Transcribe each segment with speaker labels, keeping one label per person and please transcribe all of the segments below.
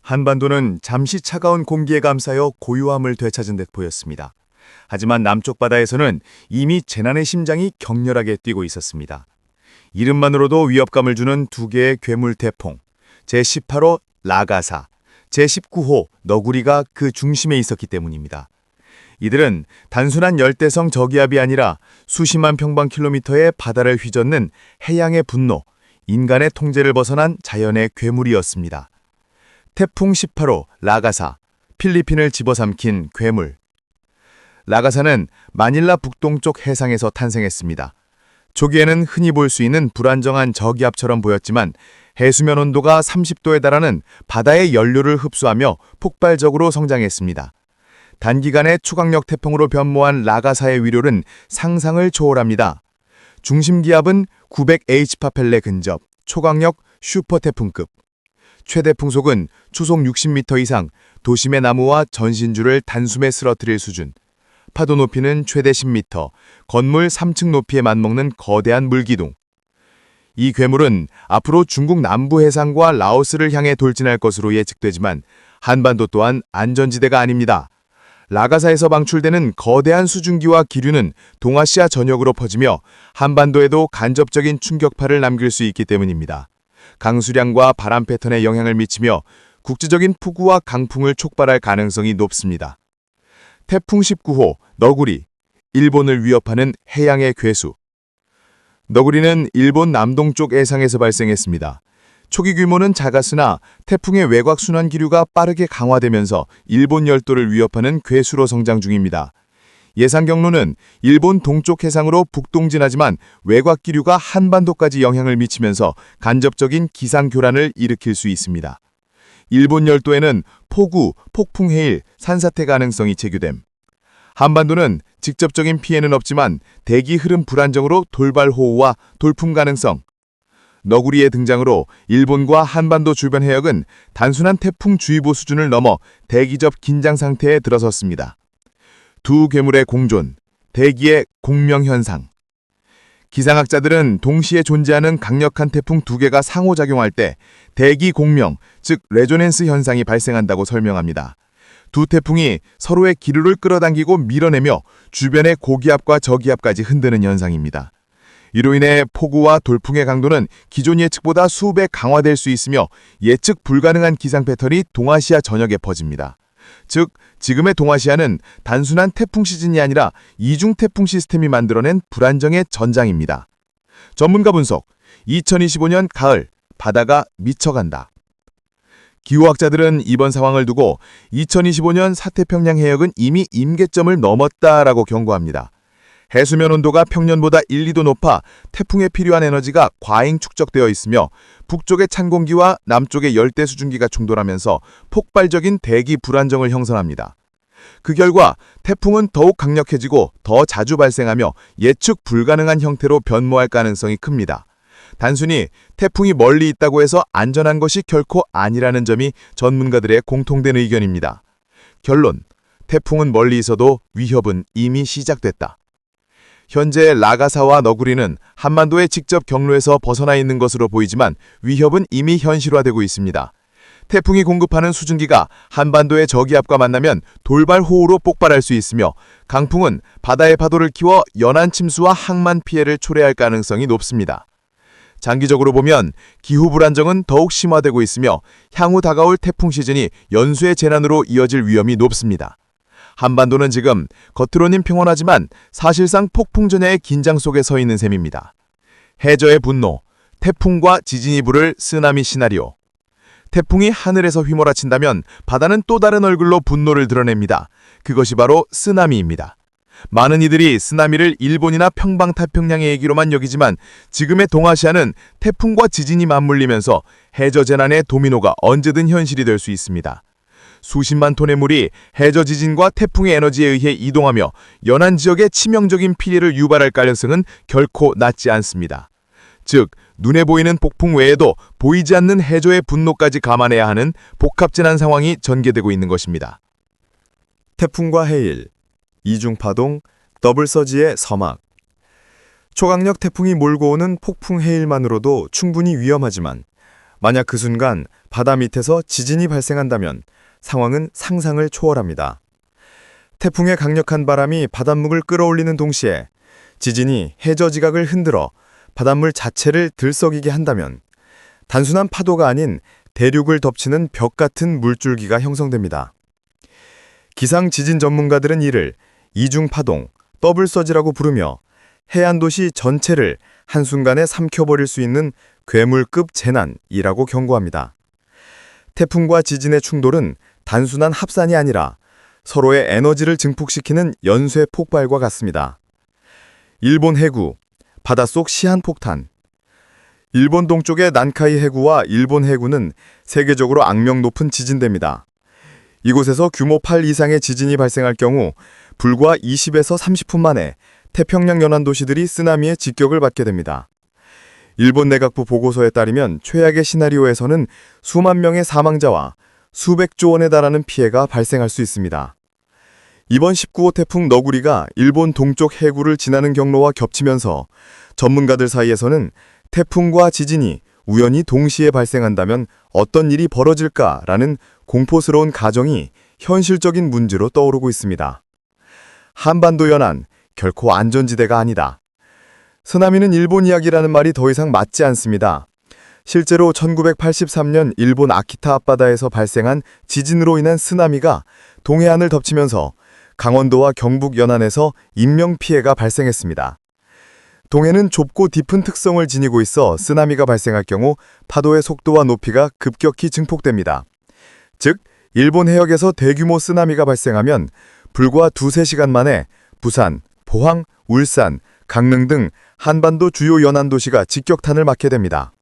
Speaker 1: 한반도는 잠시 차가운 공기에 감싸여 고요함을 되찾은 듯 보였습니다. 하지만 남쪽 바다에서는 이미 재난의 심장이 격렬하게 뛰고 있었습니다. 이름만으로도 위협감을 주는 두 개의 괴물 태풍, 제18호 라가사, 제19호 너구리가 그 중심에 있었기 때문입니다. 이들은 단순한 열대성 저기압이 아니라 수십만 평방킬로미터의 바다를 휘젓는 해양의 분노, 인간의 통제를 벗어난 자연의 괴물이었습니다. 태풍 18호 라가사, 필리핀을 집어삼킨 괴물. 라가사는 마닐라 북동쪽 해상에서 탄생했습니다. 초기에는 흔히 볼 수 있는 불안정한 저기압처럼 보였지만 해수면 온도가 30도에 달하는 바다의 연료를 흡수하며 폭발적으로 성장했습니다. 단기간에 초강력 태풍으로 변모한 라가사의 위력은 상상을 초월합니다. 중심 기압은 900H파펠레 근접, 초강력 슈퍼태풍급. 최대 풍속은 초속 60m 이상, 도심의 나무와 전신주를 단숨에 쓰러뜨릴 수준. 파도 높이는 최대 10m, 건물 3층 높이에 맞먹는 거대한 물기둥. 이 괴물은 앞으로 중국 남부 해상과 라오스를 향해 돌진할 것으로 예측되지만 한반도 또한 안전지대가 아닙니다. 라가사에서 방출되는 거대한 수증기와 기류는 동아시아 전역으로 퍼지며 한반도에도 간접적인 충격파를 남길 수 있기 때문입니다. 강수량과 바람 패턴에 영향을 미치며 국지적인 폭우와 강풍을 촉발할 가능성이 높습니다. 태풍 19호 너구리, 일본을 위협하는 해양의 괴수. 너구리는 일본 남동쪽 해상에서 발생했습니다. 초기 규모는 작았으나 태풍의 외곽 순환 기류가 빠르게 강화되면서 일본 열도를 위협하는 괴수로 성장 중입니다. 예상 경로는 일본 동쪽 해상으로 북동진하지만 외곽 기류가 한반도까지 영향을 미치면서 간접적인 기상교란을 일으킬 수 있습니다. 일본 열도에는 폭우, 폭풍 해일, 산사태 가능성이 제기됨. 한반도는 직접적인 피해는 없지만 대기 흐름 불안정으로 돌발호우와 돌풍 가능성. 너구리의 등장으로 일본과 한반도 주변 해역은 단순한 태풍주의보 수준을 넘어 대기적 긴장 상태에 들어섰습니다. 두 괴물의 공존, 대기의 공명현상. 기상학자들은 동시에 존재하는 강력한 태풍 두 개가 상호작용할 때 대기 공명, 즉 레조넨스 현상이 발생한다고 설명합니다. 두 태풍이 서로의 기류를 끌어당기고 밀어내며 주변의 고기압과 저기압까지 흔드는 현상입니다. 이로 인해 폭우와 돌풍의 강도는 기존 예측보다 수배 강화될 수 있으며 예측 불가능한 기상 패턴이 동아시아 전역에 퍼집니다. 즉, 지금의 동아시아는 단순한 태풍 시즌이 아니라 이중 태풍 시스템이 만들어낸 불안정의 전장입니다. 전문가 분석, 2025년 가을, 바다가 미쳐간다. 기후학자들은 이번 상황을 두고 2025년 사태평양 해역은 이미 임계점을 넘었다라고 경고합니다. 해수면 온도가 평년보다 1, 2도 높아 태풍에 필요한 에너지가 과잉 축적되어 있으며 북쪽의 찬 공기와 남쪽의 열대 수증기가 충돌하면서 폭발적인 대기 불안정을 형성합니다. 그 결과 태풍은 더욱 강력해지고 더 자주 발생하며 예측 불가능한 형태로 변모할 가능성이 큽니다. 단순히 태풍이 멀리 있다고 해서 안전한 것이 결코 아니라는 점이 전문가들의 공통된 의견입니다. 결론, 태풍은 멀리 있어도 위협은 이미 시작됐다. 현재 라가사와 너구리는 한반도의 직접 경로에서 벗어나 있는 것으로 보이지만 위협은 이미 현실화되고 있습니다. 태풍이 공급하는 수증기가 한반도의 저기압과 만나면 돌발호우로 폭발할 수 있으며 강풍은 바다의 파도를 키워 연안 침수와 항만 피해를 초래할 가능성이 높습니다. 장기적으로 보면 기후 불안정은 더욱 심화되고 있으며 향후 다가올 태풍 시즌이 연수의 재난으로 이어질 위험이 높습니다. 한반도는 지금 겉으로는 평온하지만 사실상 폭풍 전야의 긴장 속에 서 있는 셈입니다. 해저의 분노, 태풍과 지진이 부를 쓰나미 시나리오. 태풍이 하늘에서 휘몰아친다면 바다는 또 다른 얼굴로 분노를 드러냅니다. 그것이 바로 쓰나미입니다. 많은 이들이 쓰나미를 일본이나 평방태평양의 얘기로만 여기지만 지금의 동아시아는 태풍과 지진이 맞물리면서 해저 재난의 도미노가 언제든 현실이 될 수 있습니다. 수십만 톤의 물이 해저 지진과 태풍의 에너지에 의해 이동하며 연안 지역에 치명적인 피해를 유발할 가능성은 결코 낮지 않습니다. 즉, 눈에 보이는 폭풍 외에도 보이지 않는 해저의 분노까지 감안해야 하는 복합재난 상황이 전개되고 있는 것입니다.
Speaker 2: 태풍과 해일, 이중파동, 더블서지의 서막. 초강력 태풍이 몰고 오는 폭풍 해일만으로도 충분히 위험하지만 만약 그 순간 바다 밑에서 지진이 발생한다면 상황은 상상을 초월합니다. 태풍의 강력한 바람이 바닷물을 끌어올리는 동시에 지진이 해저 지각을 흔들어 바닷물 자체를 들썩이게 한다면 단순한 파도가 아닌 대륙을 덮치는 벽 같은 물줄기가 형성됩니다. 기상 지진 전문가들은 이를 이중 파동, 더블 서지라고 부르며 해안 도시 전체를 한순간에 삼켜버릴 수 있는 괴물급 재난이라고 경고합니다. 태풍과 지진의 충돌은 단순한 합산이 아니라 서로의 에너지를 증폭시키는 연쇄 폭발과 같습니다. 일본 해구, 바닷속 시한폭탄. 일본 동쪽의 난카이 해구와 일본 해구는 세계적으로 악명 높은 지진대입니다. 이곳에서 규모 8 이상의 지진이 발생할 경우 불과 20에서 30분 만에 태평양 연안 도시들이 쓰나미의 직격을 받게 됩니다. 일본 내각부 보고서에 따르면 최악의 시나리오에서는 수만 명의 사망자와 수백조 원에 달하는 피해가 발생할 수 있습니다. 이번 19호 태풍 너구리가 일본 동쪽 해구를 지나는 경로와 겹치면서 전문가들 사이에서는 태풍과 지진이 우연히 동시에 발생한다면 어떤 일이 벌어질까라는 공포스러운 가정이 현실적인 문제로 떠오르고 있습니다. 한반도 연안, 결코 안전지대가 아니다. 쓰나미는 일본 이야기라는 말이 더 이상 맞지 않습니다. 실제로 1983년 일본 아키타 앞바다에서 발생한 지진으로 인한 쓰나미가 동해안을 덮치면서 강원도와 경북 연안에서 인명피해가 발생했습니다. 동해는 좁고 딥은 특성을 지니고 있어 쓰나미가 발생할 경우 파도의 속도와 높이가 급격히 증폭됩니다. 즉, 일본 해역에서 대규모 쓰나미가 발생하면 불과 2-3시간 만에 부산, 포항, 울산, 강릉 등 한반도 주요 연안 도시가 직격탄을 맞게 됩니다.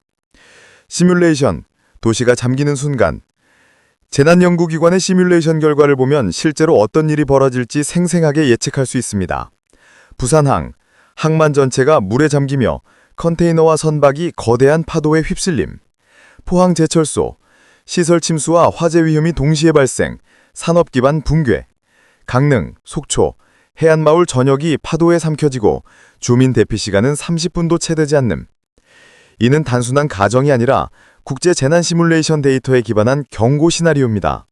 Speaker 2: 시뮬레이션, 도시가 잠기는 순간. 재난연구기관의 시뮬레이션 결과를 보면 실제로 어떤 일이 벌어질지 생생하게 예측할 수 있습니다. 부산항, 항만 전체가 물에 잠기며 컨테이너와 선박이 거대한 파도에 휩쓸림. 포항 제철소, 시설 침수와 화재 위험이 동시에 발생, 산업 기반 붕괴. 강릉, 속초, 해안마을 전역이 파도에 삼켜지고 주민 대피 시간은 30분도 채 되지 않는. 이는 단순한 가정이 아니라 국제 재난 시뮬레이션 데이터에 기반한 경고 시나리오입니다.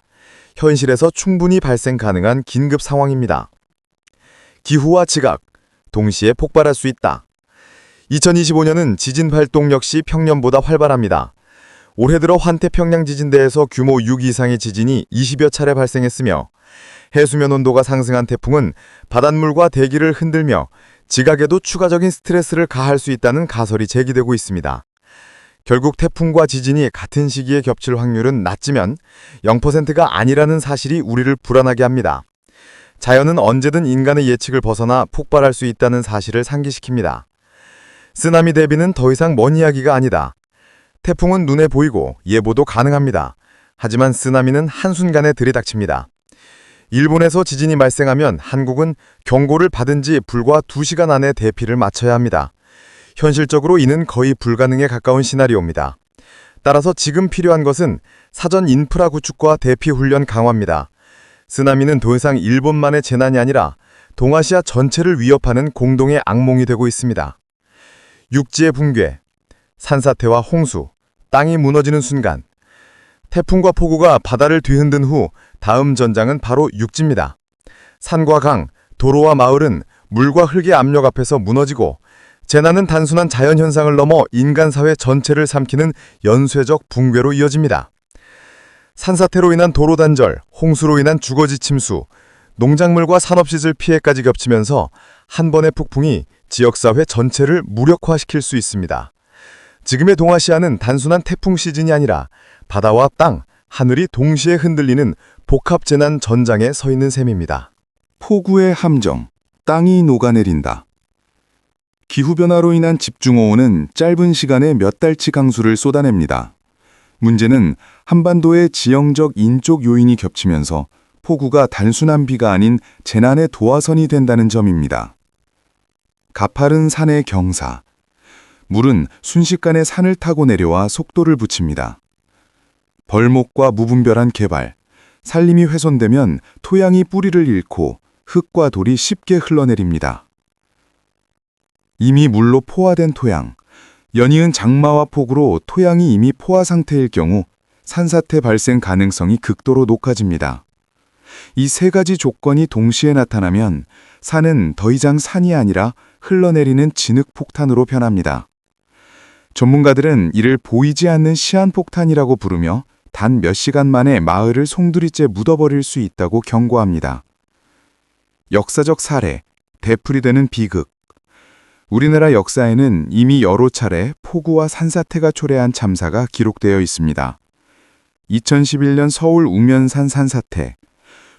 Speaker 2: 현실에서 충분히 발생 가능한 긴급 상황입니다. 기후와 지각, 동시에 폭발할 수 있다. 2025년은 지진 활동 역시 평년보다 활발합니다. 올해 들어 환태평양 지진대에서 규모 6 이상의 지진이 20여 차례 발생했으며 해수면 온도가 상승한 태풍은 바닷물과 대기를 흔들며 지각에도 추가적인 스트레스를 가할 수 있다는 가설이 제기되고 있습니다. 결국 태풍과 지진이 같은 시기에 겹칠 확률은 낮지만 0%가 아니라는 사실이 우리를 불안하게 합니다. 자연은 언제든 인간의 예측을 벗어나 폭발할 수 있다는 사실을 상기시킵니다. 쓰나미 대비는 더 이상 먼 이야기가 아니다. 태풍은 눈에 보이고 예보도 가능합니다. 하지만 쓰나미는 한순간에 들이닥칩니다. 일본에서 지진이 발생하면 한국은 경고를 받은 지 불과 2시간 안에 대피를 마쳐야 합니다. 현실적으로 이는 거의 불가능에 가까운 시나리오입니다. 따라서 지금 필요한 것은 사전 인프라 구축과 대피 훈련 강화입니다. 쓰나미는 더 이상 일본만의 재난이 아니라 동아시아 전체를 위협하는 공동의 악몽이 되고 있습니다. 육지의 붕괴, 산사태와 홍수, 땅이 무너지는 순간, 태풍과 폭우가 바다를 뒤흔든 후 다음 전장은 바로 육지입니다. 산과 강, 도로와 마을은 물과 흙의 압력 앞에서 무너지고 재난은 단순한 자연현상을 넘어 인간사회 전체를 삼키는 연쇄적 붕괴로 이어집니다. 산사태로 인한 도로 단절, 홍수로 인한 주거지 침수, 농작물과 산업시설 피해까지 겹치면서 한 번의 폭풍이 지역사회 전체를 무력화시킬 수 있습니다. 지금의 동아시아는 단순한 태풍 시즌이 아니라 바다와 땅, 하늘이 동시에 흔들리는 복합재난 전장에 서 있는 셈입니다.
Speaker 3: 폭우의 함정, 땅이 녹아내린다. 기후변화로 인한 집중호우는 짧은 시간에 몇 달치 강수를 쏟아냅니다. 문제는 한반도의 지형적 인적 요인이 겹치면서 폭우가 단순한 비가 아닌 재난의 도화선이 된다는 점입니다. 가파른 산의 경사. 물은 순식간에 산을 타고 내려와 속도를 붙입니다. 벌목과 무분별한 개발, 산림이 훼손되면 토양이 뿌리를 잃고 흙과 돌이 쉽게 흘러내립니다. 이미 물로 포화된 토양, 연이은 장마와 폭우로 토양이 이미 포화 상태일 경우 산사태 발생 가능성이 극도로 높아집니다. 이 세 가지 조건이 동시에 나타나면 산은 더 이상 산이 아니라 흘러내리는 진흙폭탄으로 변합니다. 전문가들은 이를 보이지 않는 시한폭탄이라고 부르며 단 몇 시간 만에 마을을 송두리째 묻어버릴 수 있다고 경고합니다. 역사적 사례, 되풀이되는 비극. 우리나라 역사에는 이미 여러 차례 폭우와 산사태가 초래한 참사가 기록되어 있습니다. 2011년 서울 우면산 산사태.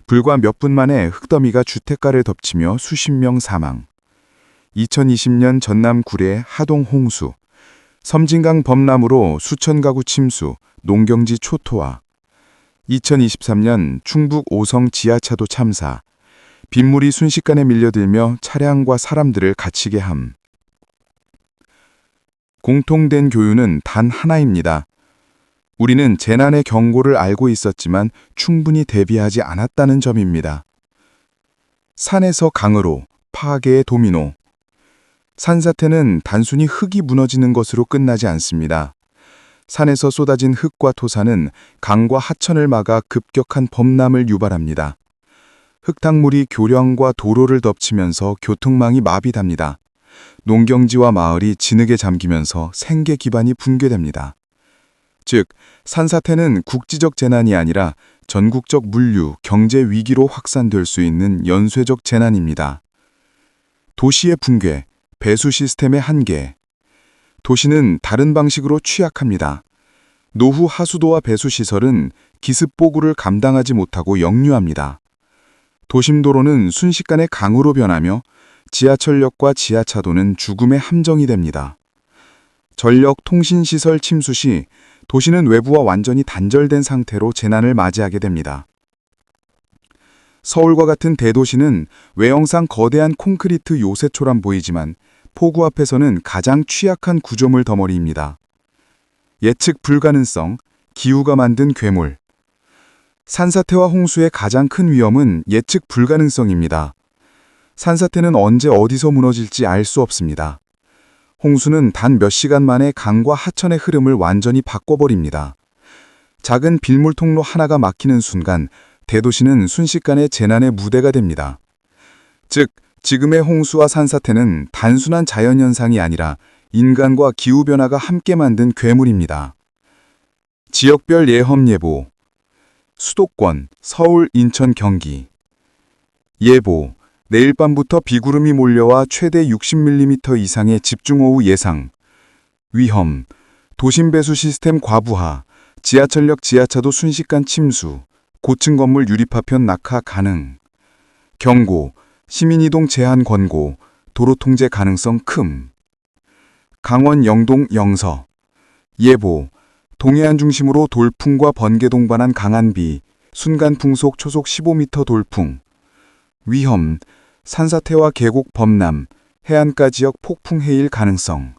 Speaker 3: 불과 몇 분 만에 흙더미가 주택가를 덮치며 수십 명 사망. 2020년 전남 구례 하동 홍수. 섬진강 범람으로 수천 가구 침수, 농경지 초토화. 2023년 충북 오성 지하차도 참사. 빗물이 순식간에 밀려들며 차량과 사람들을 갇히게 함. 공통된 교훈은 단 하나입니다. 우리는 재난의 경고를 알고 있었지만 충분히 대비하지 않았다는 점입니다. 산에서 강으로, 파괴의 도미노. 산사태는 단순히 흙이 무너지는 것으로 끝나지 않습니다. 산에서 쏟아진 흙과 토사는 강과 하천을 막아 급격한 범람을 유발합니다. 흙탕물이 교량과 도로를 덮치면서 교통망이 마비됩니다. 농경지와 마을이 진흙에 잠기면서 생계 기반이 붕괴됩니다. 즉, 산사태는 국지적 재난이 아니라 전국적 물류, 경제 위기로 확산될 수 있는 연쇄적 재난입니다. 도시의 붕괴, 배수 시스템의 한계. 도시는 다른 방식으로 취약합니다. 노후 하수도와 배수 시설은 기습 보구를 감당하지 못하고 역류합니다. 도심도로는 순식간에 강으로 변하며 지하철역과 지하차도는 죽음의 함정이 됩니다. 전력, 통신시설 침수 시 도시는 외부와 완전히 단절된 상태로 재난을 맞이하게 됩니다. 서울과 같은 대도시는 외형상 거대한 콘크리트 요새처럼 보이지만 폭우 앞에서는 가장 취약한 구조물 덩어리입니다. 예측 불가능성, 기후가 만든 괴물. 산사태와 홍수의 가장 큰 위험은 예측 불가능성입니다. 산사태는 언제 어디서 무너질지 알 수 없습니다. 홍수는 단 몇 시간 만에 강과 하천의 흐름을 완전히 바꿔버립니다. 작은 빌물 통로 하나가 막히는 순간 대도시는 순식간에 재난의 무대가 됩니다. 즉, 지금의 홍수와 산사태는 단순한 자연현상이 아니라 인간과 기후변화가 함께 만든 괴물입니다. 지역별 예험 예보. 수도권, 서울, 인천, 경기. 예보. 내일 밤부터 비구름이 몰려와 최대 60mm 이상의 집중호우 예상. 위험. 도심 배수 시스템 과부하, 지하철역 지하차도 순식간 침수, 고층 건물 유리파편 낙하 가능. 경고. 시민이동 제한 권고, 도로 통제 가능성 큼. 강원 영동 영서. 예보. 동해안 중심으로 돌풍과 번개 동반한 강한 비, 순간 풍속 초속 15m 돌풍. 위험. 산사태와 계곡 범람, 해안가 지역 폭풍 해일 가능성.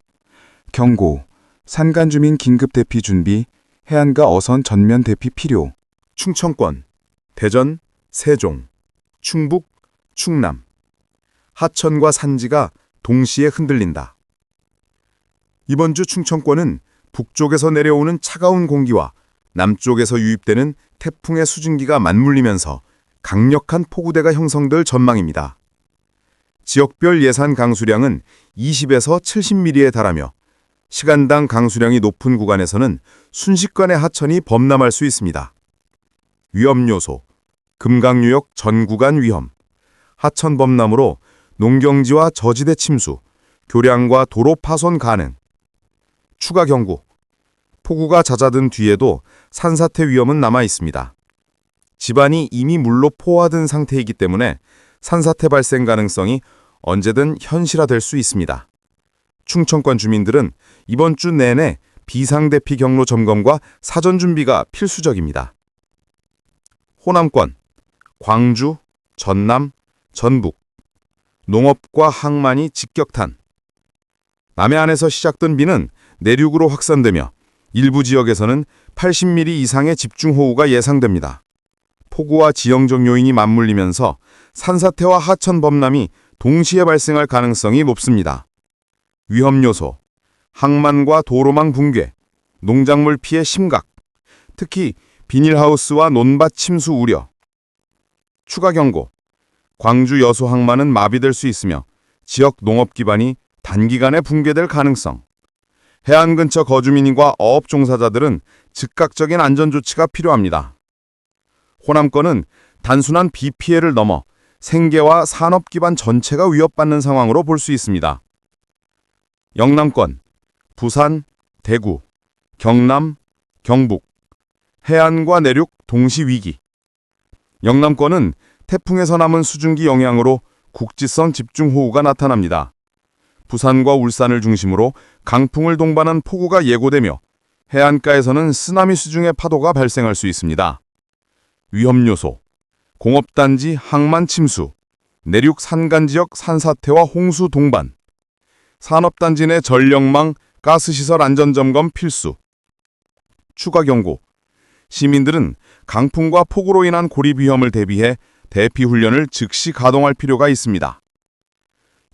Speaker 3: 경고. 산간 주민 긴급 대피 준비, 해안가 어선 전면 대피 필요.
Speaker 1: 충청권, 대전, 세종, 충북, 충남. 하천과 산지가 동시에 흔들린다. 이번 주 충청권은 북쪽에서 내려오는 차가운 공기와 남쪽에서 유입되는 태풍의 수증기가 맞물리면서 강력한 폭우대가 형성될 전망입니다. 지역별 예산 강수량은 20에서 70mm에 달하며 시간당 강수량이 높은 구간에서는 순식간에 하천이 범람할 수 있습니다. 위험 요소, 금강유역 전 구간 위험, 하천 범람으로 농경지와 저지대 침수, 교량과 도로 파손 가능. 추가 경고, 폭우가 잦아든 뒤에도 산사태 위험은 남아 있습니다. 집안이 이미 물로 포화된 상태이기 때문에 산사태 발생 가능성이 언제든 현실화될 수 있습니다. 충청권 주민들은 이번 주 내내 비상대피 경로 점검과 사전 준비가 필수적입니다. 호남권, 광주, 전남, 전북. 농업과 항만이 직격탄. 남해안에서 시작된 비는 내륙으로 확산되며 일부 지역에서는 80mm 이상의 집중호우가 예상됩니다. 폭우와 지형적 요인이 맞물리면서 산사태와 하천 범람이 동시에 발생할 가능성이 높습니다. 위험 요소, 항만과 도로망 붕괴, 농작물 피해 심각,
Speaker 3: 특히 비닐하우스와 논밭 침수 우려. 추가 경고. 광주 여수 항만은 마비될 수 있으며 지역 농업 기반이 단기간에 붕괴될 가능성. 해안 근처 거주민과 어업 종사자들은 즉각적인 안전 조치가 필요합니다. 호남권은 단순한 비 피해를 넘어 생계와 산업 기반 전체가 위협받는 상황으로 볼 수 있습니다. 영남권, 부산, 대구, 경남, 경북, 해안과 내륙 동시 위기. 영남권은 태풍에서 남은 수증기 영향으로 국지성 집중호우가 나타납니다. 부산과 울산을 중심으로 강풍을 동반한 폭우가 예고되며 해안가에서는 쓰나미 수준의 파도가 발생할 수 있습니다. 위험 요소, 공업단지 항만 침수, 내륙 산간 지역 산사태와 홍수 동반, 산업단지 내 전력망, 가스시설 안전점검 필수. 추가 경고. 시민들은 강풍과 폭우로 인한 고립 위험을 대비해 대피 훈련을 즉시 가동할 필요가 있습니다.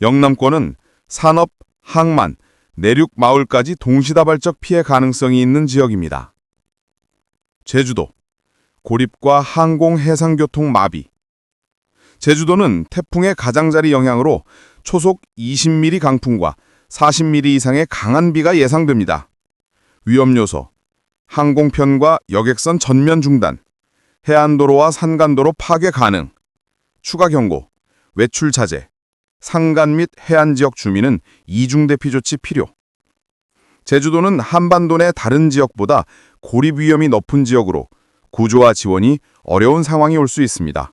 Speaker 3: 영남권은 산업, 항만, 내륙 마을까지 동시다발적 피해 가능성이 있는 지역입니다. 제주도, 고립과 항공 해상교통 마비. 제주도는 태풍의 가장자리 영향으로 초속 20mm 강풍과 40mm 이상의 강한 비가 예상됩니다. 위험 요소, 항공편과 여객선 전면 중단, 해안도로와 산간도로 파괴 가능. 추가 경고, 외출 자제, 산간 및 해안 지역 주민은 이중 대피 조치 필요. 제주도는 한반도 내 다른 지역보다 고립 위험이 높은 지역으로 구조와 지원이 어려운 상황이 올 수 있습니다.